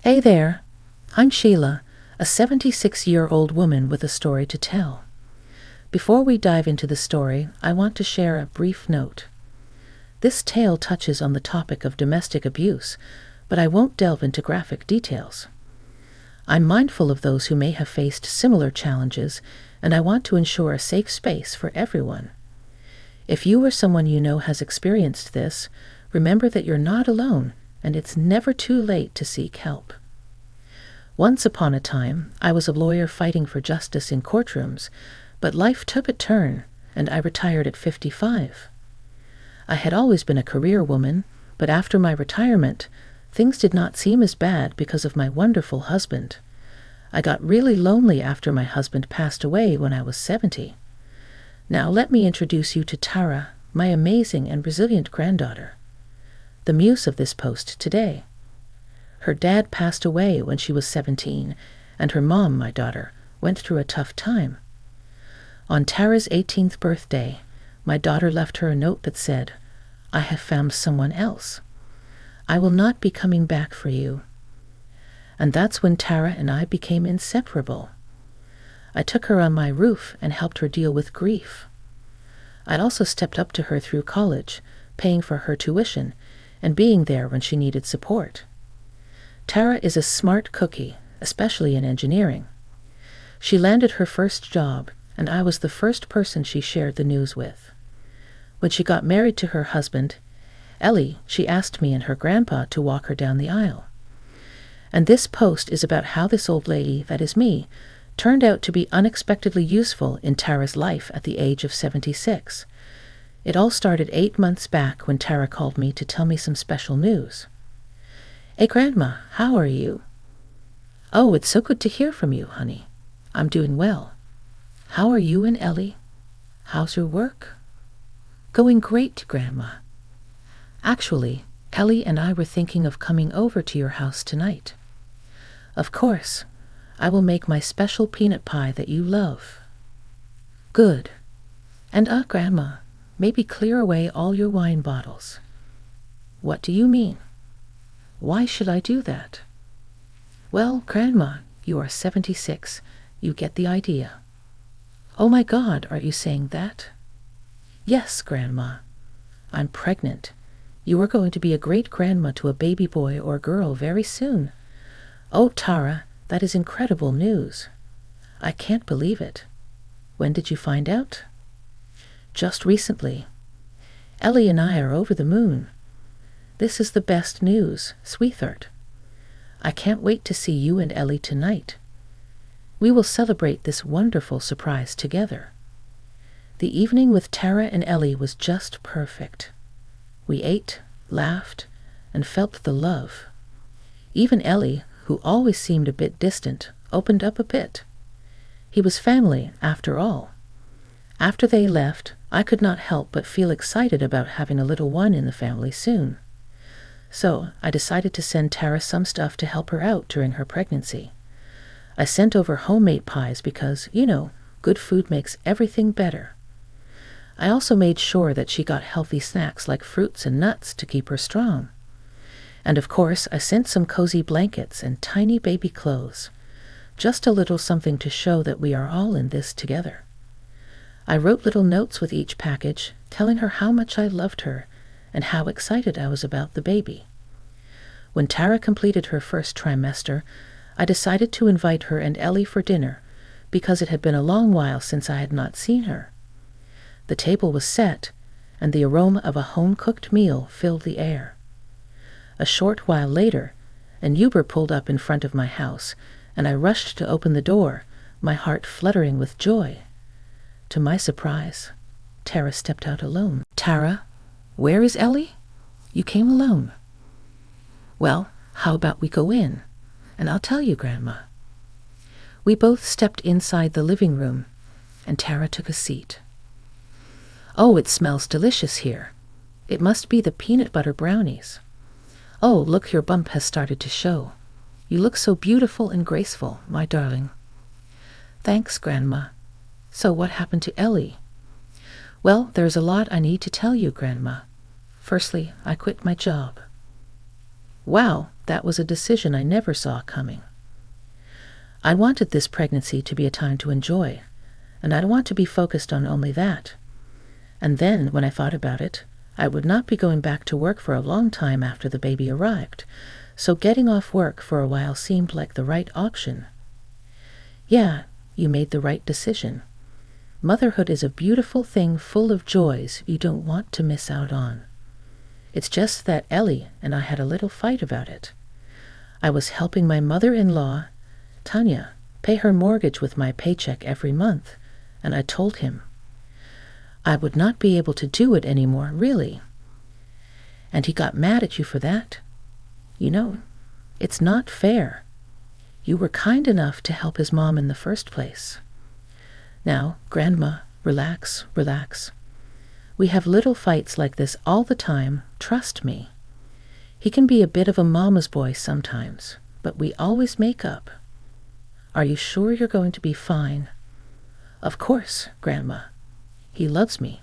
Hey there, I'm Sheila, a 76-year-old woman with a story to tell. Before we dive into the story, I want to share a brief note. This tale touches on the topic of domestic abuse, but I won't delve into graphic details. I'm mindful of those who may have faced similar challenges, and I want to ensure a safe space for everyone. If you or someone you know has experienced this, remember that you're not alone, and it's never too late to seek help. Once upon a time, I was a lawyer fighting for justice in courtrooms, but life took a turn, and I retired at 55. I had always been a career woman, but after my retirement, things did not seem as bad because of my wonderful husband. I got really lonely after my husband passed away when I was 70. Now let me introduce you to Tara, my amazing and resilient granddaughter, the muse of this post today. Her dad passed away when she was 17, and her mom, my daughter, went through a tough time. On Tara's 18th birthday, my daughter left her a note that said, "I have found someone else. I will not be coming back for you." And that's when Tara and I became inseparable. I took her on my roof and helped her deal with grief. I'd also stepped up to her through college, paying for her tuition, and being there when she needed support. Tara is a smart cookie, especially in engineering. She landed her first job, and I was the first person she shared the news with. When she got married to her husband, Ellie, she asked me and her grandpa to walk her down the aisle. And this post is about how this old lady, that is me, turned out to be unexpectedly useful in Tara's life at the age of 76. It all started 8 months back when Tara called me to tell me some special news. "Hey, Grandma, how are you?" "Oh, it's so good to hear from you, honey. I'm doing well. How are you and Ellie? How's your work?" "Going great, Grandma. Actually, Ellie and I were thinking of coming over to your house tonight. Of course, I will make my special peanut pie that you love." "Good. And Grandma, maybe clear away all your wine bottles." "What do you mean? Why should I do that?" "Well, Grandma, you are 76. You get the idea." "Oh my God, are you saying that?" "Yes, Grandma. I'm pregnant. You are going to be a great-grandma to a baby boy or girl very soon. Oh, Tara, that is incredible news. I can't believe it. When did you find out?" "Just recently. Ellie and I are over the moon. This is the best news, sweetheart. I can't wait to see you and Ellie tonight. We will celebrate this wonderful surprise together." The evening with Tara and Ellie was just perfect. We ate, laughed, and felt the love. Even Ellie, who always seemed a bit distant, opened up a bit. He was family, after all. After they left, I could not help but feel excited about having a little one in the family soon. So I decided to send Tara some stuff to help her out during her pregnancy. I sent over homemade pies because, good food makes everything better. I also made sure that she got healthy snacks like fruits and nuts to keep her strong. And of course, I sent some cozy blankets and tiny baby clothes. Just a little something to show that we are all in this together. I wrote little notes with each package, telling her how much I loved her and how excited I was about the baby. When Tara completed her first trimester, I decided to invite her and Ellie for dinner because it had been a long while since I had not seen her. The table was set, and the aroma of a home-cooked meal filled the air. A short while later, an Uber pulled up in front of my house, and I rushed to open the door, my heart fluttering with joy. To my surprise, Tara stepped out alone. "Tara, where is Ellie? You came alone." "Well, how about we go in, and I'll tell you, Grandma." We both stepped inside the living room, and Tara took a seat. "Oh, it smells delicious here. It must be the peanut butter brownies. Oh, look, your bump has started to show. You look so beautiful and graceful, my darling." "Thanks, Grandma. So what happened to Ellie?" "Well, there's a lot I need to tell you, Grandma. Firstly, I quit my job." "Wow, that was a decision I never saw coming. I wanted this pregnancy to be a time to enjoy, and I don't want to be focused on only that. And then, when I thought about it, I would not be going back to work for a long time after the baby arrived, so getting off work for a while seemed like the right option. Yeah, you made the right decision. Motherhood is a beautiful thing full of joys you don't want to miss out on. It's just that Ellie and I had a little fight about it. I was helping my mother-in-law, Tanya, pay her mortgage with my paycheck every month, and I told him I would not be able to do it anymore, really. And he got mad at you for that. You know, it's not fair. You were kind enough to help his mom in the first place. Now, Grandma, relax, relax. We have little fights like this all the time, trust me. He can be a bit of a mama's boy sometimes, but we always make up. Are you sure you're going to be fine? Of course, Grandma. He loves me.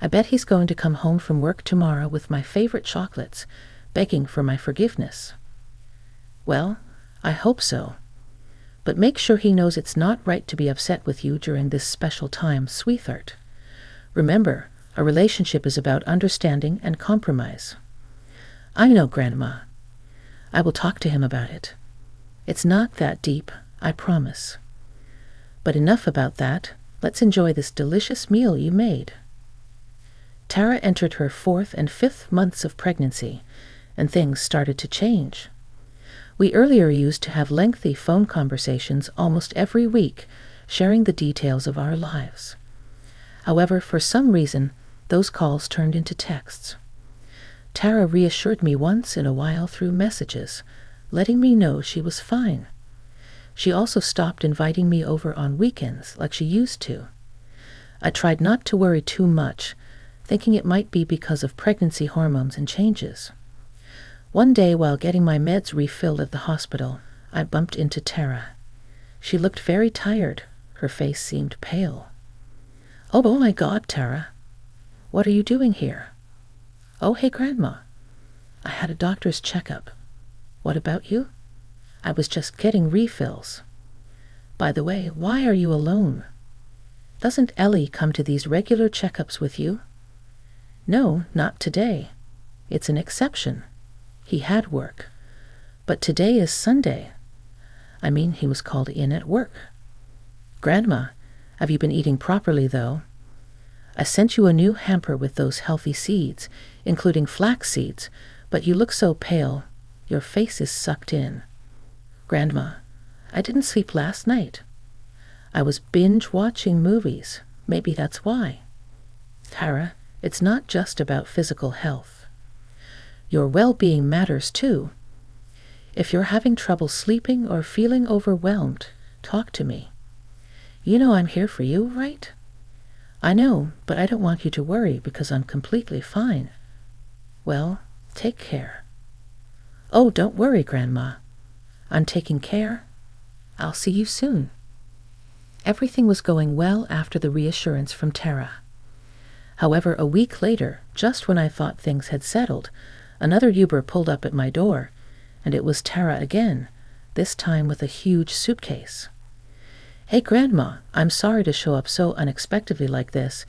I bet he's going to come home from work tomorrow with my favorite chocolates, begging for my forgiveness. Well, I hope so. But make sure he knows it's not right to be upset with you during this special time, sweetheart. Remember, a relationship is about understanding and compromise. I know, Grandma. I will talk to him about it. It's not that deep, I promise. But enough about that. Let's enjoy this delicious meal you made. Tara entered her 4th and 5th months of pregnancy, and things started to change. We earlier used to have lengthy phone conversations almost every week, sharing the details of our lives. However, for some reason, those calls turned into texts. Tara reassured me once in a while through messages, letting me know she was fine. She also stopped inviting me over on weekends like she used to. I tried not to worry too much, thinking it might be because of pregnancy hormones and changes. One day while getting my meds refilled at the hospital, I bumped into Tara. She looked very tired. Her face seemed pale. Oh my God, Tara. What are you doing here? Oh, hey, Grandma. I had a doctor's checkup. What about you? I was just getting refills. By the way, why are you alone? Doesn't Ellie come to these regular checkups with you? No, not today. It's an exception. He had work. But today is Sunday. I mean, he was called in at work. Grandma, have you been eating properly, though? I sent you a new hamper with those healthy seeds, including flax seeds, but you look so pale. Your face is sucked in. Grandma, I didn't sleep last night. I was binge-watching movies. Maybe that's why. Tara, it's not just about physical health. Your well-being matters too. If you're having trouble sleeping or feeling overwhelmed, talk to me. You know I'm here for you, right? I know, but I don't want you to worry because I'm completely fine. Well, take care. Oh, don't worry, Grandma. I'm taking care. I'll see you soon. Everything was going well after the reassurance from Tara. However, a week later, just when I thought things had settled, another Uber pulled up at my door, and it was Tara again, this time with a huge suitcase. Hey, Grandma, I'm sorry to show up so unexpectedly like this,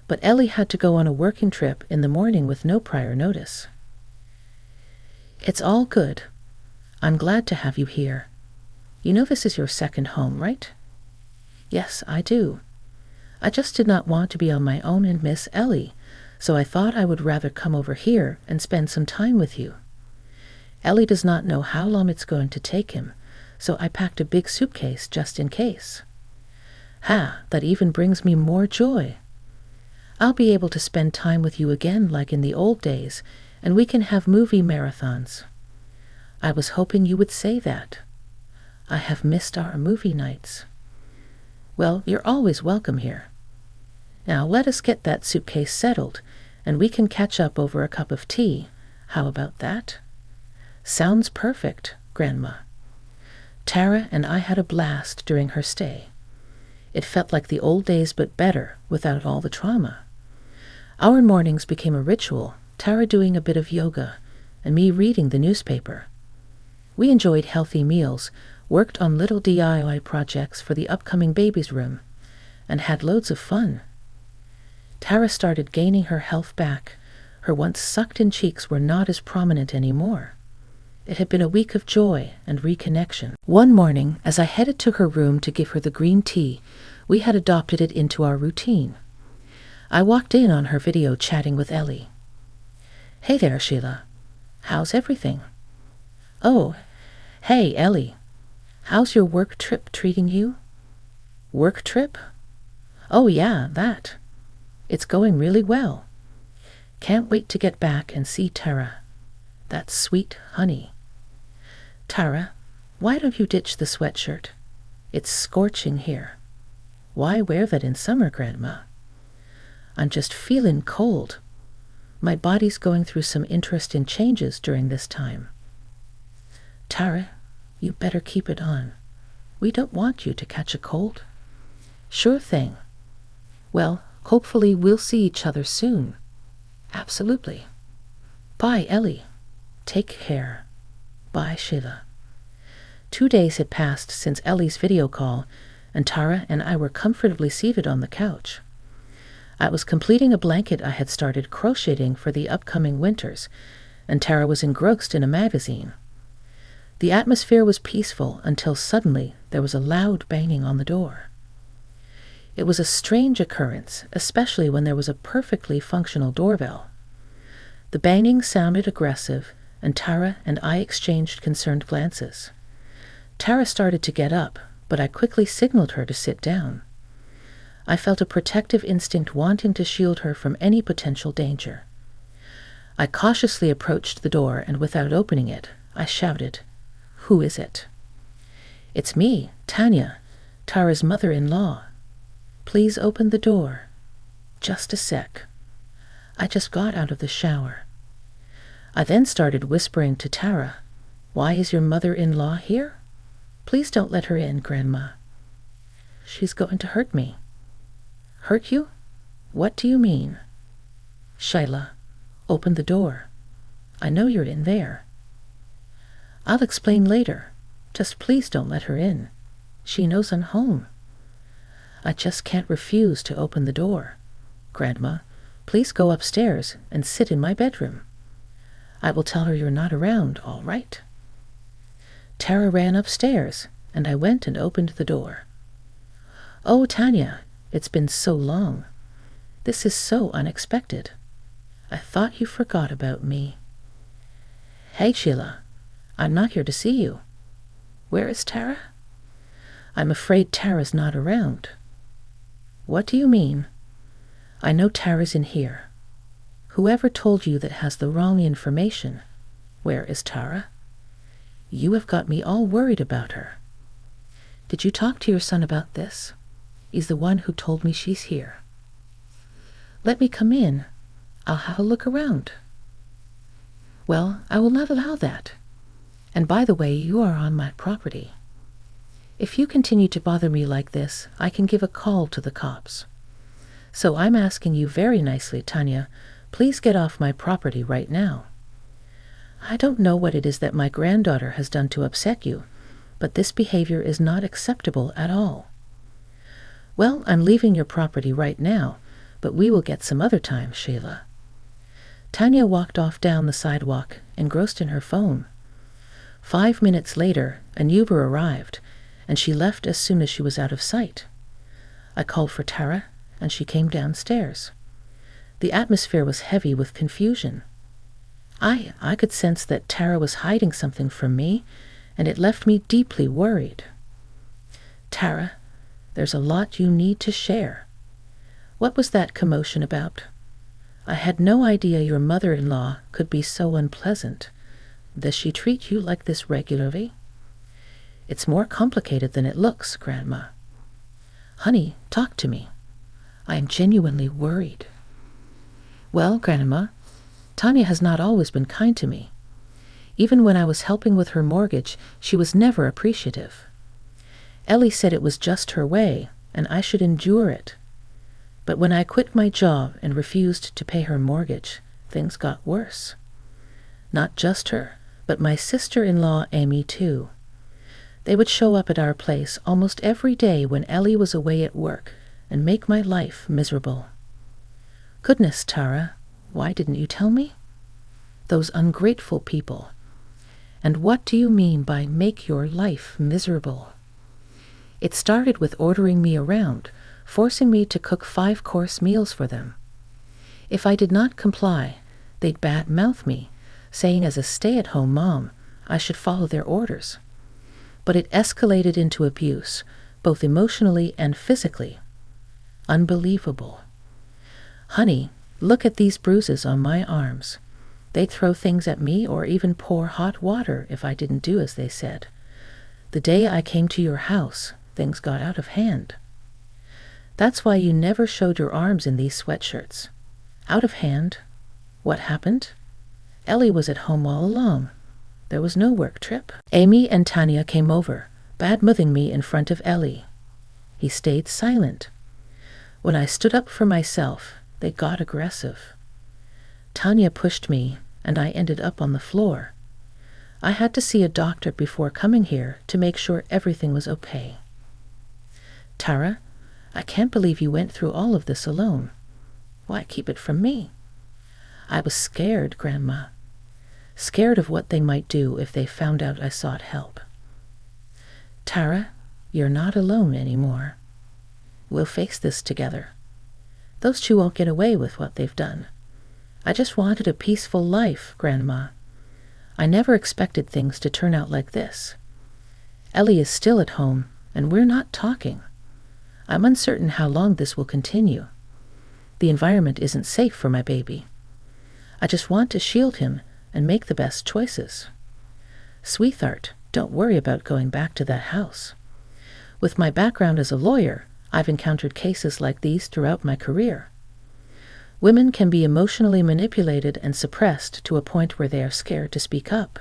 but Ellie had to go on a working trip in the morning with no prior notice. It's all good. I'm glad to have you here. You know this is your second home, right? Yes, I do. I just did not want to be on my own and miss Ellie, so I thought I would rather come over here and spend some time with you. Ellie does not know how long it's going to take him, so I packed a big suitcase just in case. That even brings me more joy. I'll be able to spend time with you again like in the old days, and we can have movie marathons. I was hoping you would say that. I have missed our movie nights. Well, you're always welcome here. Now let us get that suitcase settled, and we can catch up over a cup of tea. How about that? Sounds perfect, Grandma. Tara and I had a blast during her stay. It felt like the old days but better, without all the trauma. Our mornings became a ritual, Tara doing a bit of yoga, and me reading the newspaper. We enjoyed healthy meals, worked on little DIY projects for the upcoming baby's room, and had loads of fun. Tara started gaining her health back. Her once sucked-in cheeks were not as prominent anymore. It had been a week of joy and reconnection. One morning, as I headed to her room to give her the green tea, we had adopted it into our routine. I walked in on her video chatting with Ellie. "Hey there, Sheila. How's everything?" "Oh, hey, Ellie. How's your work trip treating you?" "Work trip? Oh yeah, that. It's going really well. Can't wait to get back and see Tara. That sweet honey. Tara, why don't you ditch the sweatshirt? It's scorching here. Why wear that in summer, Grandma? I'm just feeling cold. My body's going through some interesting changes during this time. Tara, you better keep it on. We don't want you to catch a cold." "Sure thing. Well, hopefully we'll see each other soon." "Absolutely. Bye, Ellie. Take care. Bye, Sheila." 2 days had passed since Ellie's video call, and Tara and I were comfortably seated on the couch. I was completing a blanket I had started crocheting for the upcoming winters, and Tara was engrossed in a magazine. The atmosphere was peaceful until suddenly there was a loud banging on the door. It was a strange occurrence, especially when there was a perfectly functional doorbell. The banging sounded aggressive, and Tara and I exchanged concerned glances. Tara started to get up, but I quickly signaled her to sit down. I felt a protective instinct wanting to shield her from any potential danger. I cautiously approached the door, and without opening it, I shouted, "Who is it?" "It's me, Tanya, Tara's mother-in-law. Please open the door. Just a sec. I just got out of the shower." I then started whispering to Tara, "Why is your mother-in-law here? Please don't let her in, Grandma. She's going to hurt me." "Hurt you? What do you mean?" "Sheila, open the door. I know you're in there." "I'll explain later. Just please don't let her in. She knows I'm home." "I just can't refuse to open the door. Grandma, please go upstairs and sit in my bedroom. I will tell her you're not around, all right?" Tara ran upstairs, and I went and opened the door. "Oh, Tanya, it's been so long. This is so unexpected. I thought you forgot about me." "Hey, Sheila, I'm not here to see you. Where is Tara?" "I'm afraid Tara's not around." "What do you mean?" "I know Tara's in here. Whoever told you that has the wrong information. Where is Tara? You have got me all worried about her. Did you talk to your son about this? He's the one who told me she's here." "Let me come in. I'll have a look around." "Well, I will not allow that. And by the way, you are on my property. If you continue to bother me like this, I can give a call to the cops. So I'm asking you very nicely, Tanya, please get off my property right now. I don't know what it is that my granddaughter has done to upset you, but this behavior is not acceptable at all." "Well, I'm leaving your property right now, but we will get some other time, Sheila." Tanya walked off down the sidewalk, engrossed in her phone. 5 minutes later, an Uber arrived, and she left as soon as she was out of sight. I called for Tara, and she came downstairs. The atmosphere was heavy with confusion. I could sense that Tara was hiding something from me, and it left me deeply worried. "Tara, there's a lot you need to share. What was that commotion about? I had no idea your mother-in-law could be so unpleasant. Does she treat you like this regularly?" "It's more complicated than it looks, Grandma." "Honey, talk to me. I am genuinely worried." "Well, Grandma, Tanya has not always been kind to me. Even when I was helping with her mortgage, she was never appreciative. Ellie said it was just her way, and I should endure it. But when I quit my job and refused to pay her mortgage, things got worse. Not just her, but my sister-in-law Amy too. They would show up at our place almost every day when Ellie was away at work and make my life miserable. Goodness, Tara, why didn't you tell me? Those ungrateful people. And what do you mean by make your life miserable? It started with ordering me around, forcing me to cook 5-course meals for them. If I did not comply, they'd bad-mouth me, saying as a stay-at-home mom, I should follow their orders. But it escalated into abuse, both emotionally and physically. Unbelievable. Honey, look at these bruises on my arms. They'd throw things at me or even pour hot water if I didn't do as they said. The day I came to your house, things got out of hand. That's why you never showed your arms in these sweatshirts. Out of hand? What happened? Ellie was at home all along. There was no work trip. Amy and Tanya came over, bad-mouthing me in front of Ellie. He stayed silent. When I stood up for myself, they got aggressive. Tanya pushed me, and I ended up on the floor. I had to see a doctor before coming here to make sure everything was okay. Tara, I can't believe you went through all of this alone. Why keep it from me? I was scared, Grandma. Scared of what they might do if they found out I sought help. Tara, you're not alone anymore. We'll face this together. Those two won't get away with what they've done. I just wanted a peaceful life, Grandma. I never expected things to turn out like this. Ellie is still at home, and we're not talking. I'm uncertain how long this will continue. The environment isn't safe for my baby. I just want to shield him and make the best choices. Sweetheart, don't worry about going back to that house. With my background as a lawyer, I've encountered cases like these throughout my career. Women can be emotionally manipulated and suppressed to a point where they are scared to speak up.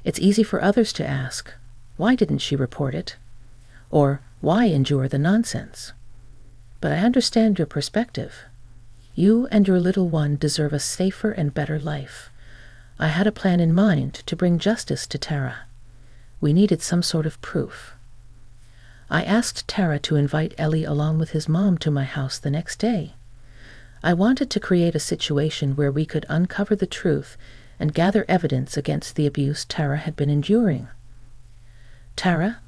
It's easy for others to ask, why didn't she report it? Or, why endure the nonsense? But I understand your perspective. You and your little one deserve a safer and better life. I had a plan in mind to bring justice to Tara. We needed some sort of proof. I asked Tara to invite Ellie along with his mom to my house the next day. I wanted to create a situation where we could uncover the truth and gather evidence against the abuse Tara had been enduring. Tara,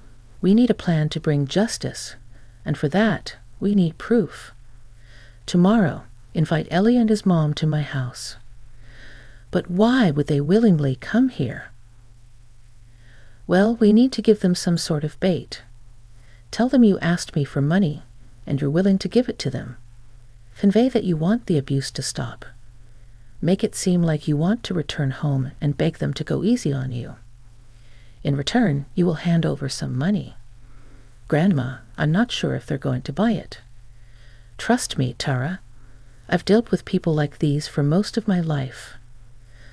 we need a plan to bring justice, and for that, we need proof. Tomorrow, invite Ellie and his mom to my house. But why would they willingly come here? Well, we need to give them some sort of bait. Tell them you asked me for money, and you're willing to give it to them. Convey that you want the abuse to stop. Make it seem like you want to return home and beg them to go easy on you. In return, you will hand over some money. Grandma, I'm not sure if they're going to buy it. Trust me, Tara. I've dealt with people like these for most of my life.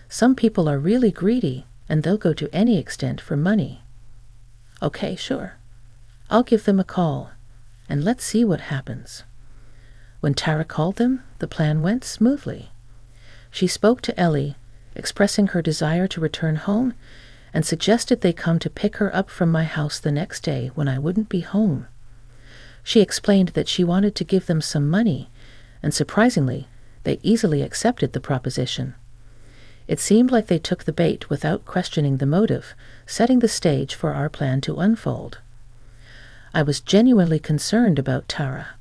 Some people are really greedy, and they'll go to any extent for money. Okay, sure. I'll give them a call, and let's see what happens. When Tara called them, the plan went smoothly. She spoke to Ellie, expressing her desire to return home, and suggested they come to pick her up from my house the next day when I wouldn't be home. She explained that she wanted to give them some money, and surprisingly, they easily accepted the proposition. It seemed like they took the bait without questioning the motive, setting the stage for our plan to unfold. I was genuinely concerned about Tara.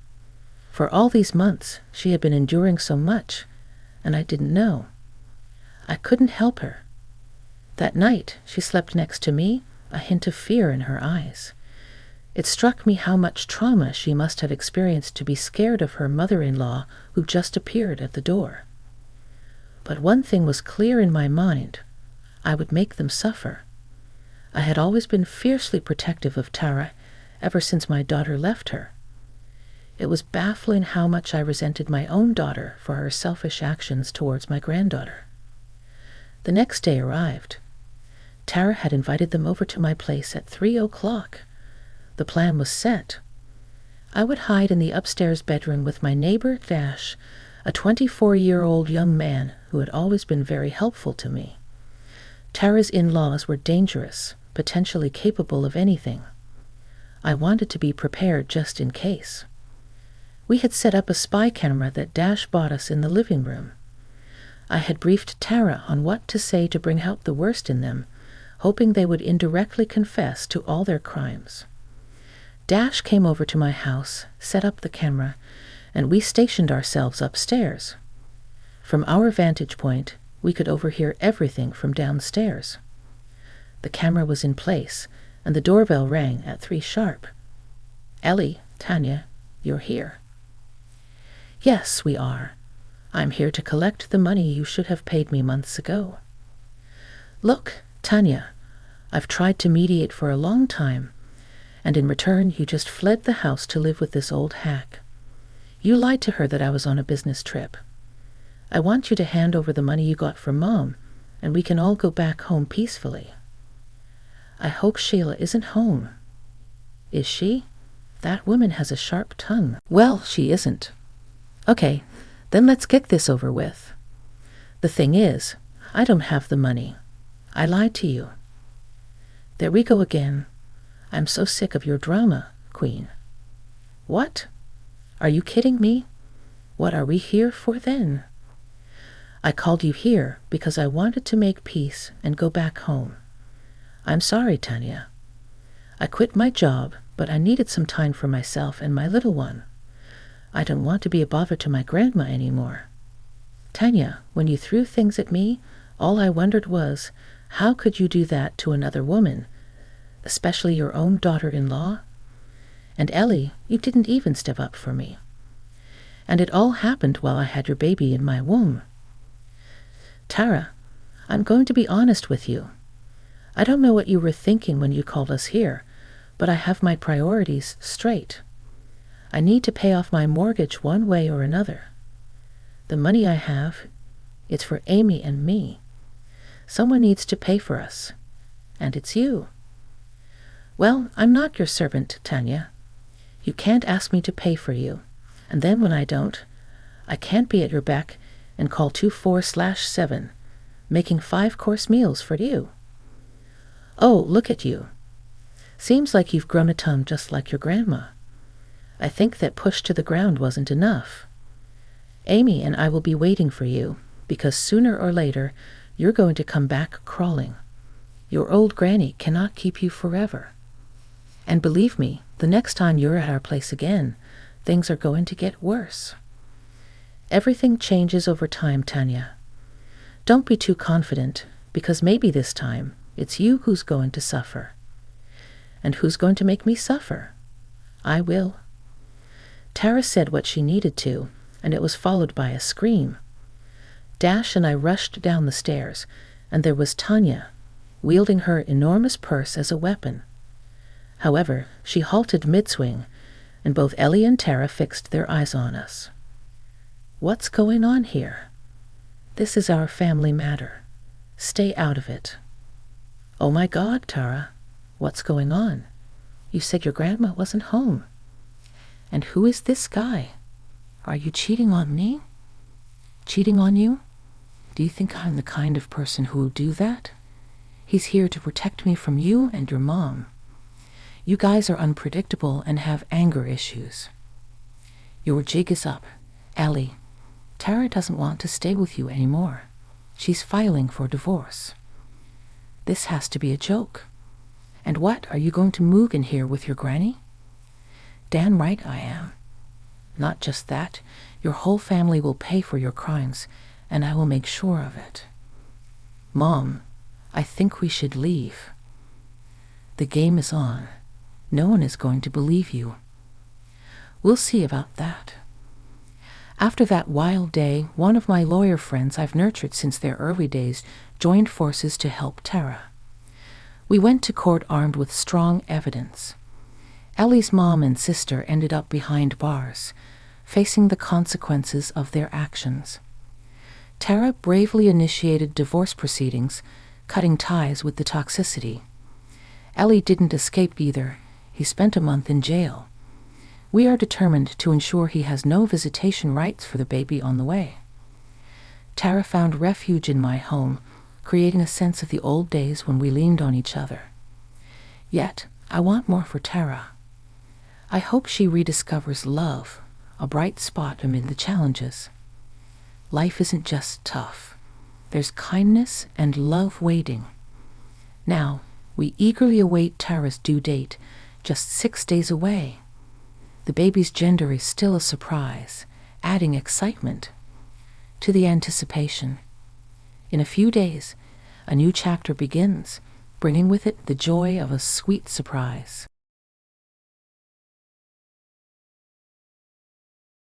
For all these months, she had been enduring so much, and I didn't know. I couldn't help her. That night, she slept next to me, a hint of fear in her eyes. It struck me how much trauma she must have experienced to be scared of her mother-in-law who just appeared at the door. But one thing was clear in my mind. I would make them suffer. I had always been fiercely protective of Tara ever since my daughter left her. It was baffling how much I resented my own daughter for her selfish actions towards my granddaughter. The next day arrived. Tara had invited them over to my place at 3:00. The plan was set. I would hide in the upstairs bedroom with my neighbor, Dash, a 24-year-old young man who had always been very helpful to me. Tara's in-laws were dangerous, potentially capable of anything. I wanted to be prepared just in case. We had set up a spy camera that Dash bought us in the living room. I had briefed Tara on what to say to bring out the worst in them, hoping they would indirectly confess to all their crimes. Dash came over to my house, set up the camera, and we stationed ourselves upstairs. From our vantage point, we could overhear everything from downstairs. The camera was in place, and the doorbell rang at 3 sharp. "Ellie, Tanya, you're here." "Yes, we are. I'm here to collect the money you should have paid me months ago." "Look, Tanya, I've tried to mediate for a long time, and in return you just fled the house to live with this old hack. You lied to her that I was on a business trip. I want you to hand over the money you got from Mom, and we can all go back home peacefully." "I hope Sheila isn't home." "Is she? That woman has a sharp tongue." "Well, she isn't." "Okay, then let's get this over with. The thing is, I don't have the money. I lied to you." "There we go again. I'm so sick of your drama, Queen." "What? Are you kidding me? What are we here for then?" "I called you here because I wanted to make peace and go back home. I'm sorry, Tanya. I quit my job, but I needed some time for myself and my little one. I don't want to be a bother to my grandma anymore. Tanya, when you threw things at me, all I wondered was, how could you do that to another woman, especially your own daughter-in-law? And Ellie, you didn't even step up for me. And it all happened while I had your baby in my womb." "Tara, I'm going to be honest with you. I don't know what you were thinking when you called us here, but I have my priorities straight. I need to pay off my mortgage one way or another. The money I have, it's for Amy and me. Someone needs to pay for us, and it's you." "Well, I'm not your servant, Tanya. You can't ask me to pay for you, and then when I don't, I can't be at your beck and call 24/7, making 5-course meals for you. Oh, look at you. Seems like you've grown a tongue just like your grandma. I think that push to the ground wasn't enough. Amy and I will be waiting for you, because sooner or later you're going to come back crawling. Your old granny cannot keep you forever. And believe me, the next time you're at our place again, things are going to get worse. Everything changes over time, Tanya. Don't be too confident, because maybe this time it's you who's going to suffer. And who's going to make me suffer? I will." Tara said what she needed to, and it was followed by a scream. Dash and I rushed down the stairs, and there was Tanya, wielding her enormous purse as a weapon. However, she halted mid-swing, and both Ellie and Tara fixed their eyes on us. "What's going on here? This is our family matter. Stay out of it." "Oh my God, Tara, what's going on? You said your grandma wasn't home. And who is this guy? Are you cheating on me?" "Cheating on you? Do you think I'm the kind of person who will do that? He's here to protect me from you and your mom. You guys are unpredictable and have anger issues. Your jig is up, Ellie. Tara doesn't want to stay with you anymore. She's filing for divorce. This has to be a joke. And what, are you going to move in here with your granny?" "Damn right I am. Not just that, your whole family will pay for your crimes, and I will make sure of it. Mom, I think we should leave. The game is on. No one is going to believe you." "We'll see about that." After that wild day, one of my lawyer friends I've nurtured since their early days joined forces to help Tara. We went to court armed with strong evidence. Ellie's mom and sister ended up behind bars, facing the consequences of their actions. Tara bravely initiated divorce proceedings, cutting ties with the toxicity. Ellie didn't escape either. He spent a month in jail. We are determined to ensure he has no visitation rights for the baby on the way. Tara found refuge in my home, creating a sense of the old days when we leaned on each other. Yet, I want more for Tara. I hope she rediscovers love, a bright spot amid the challenges. Life isn't just tough. There's kindness and love waiting. Now, we eagerly await Tara's due date, just 6 days away. The baby's gender is still a surprise, adding excitement to the anticipation. In a few days, a new chapter begins, bringing with it the joy of a sweet surprise.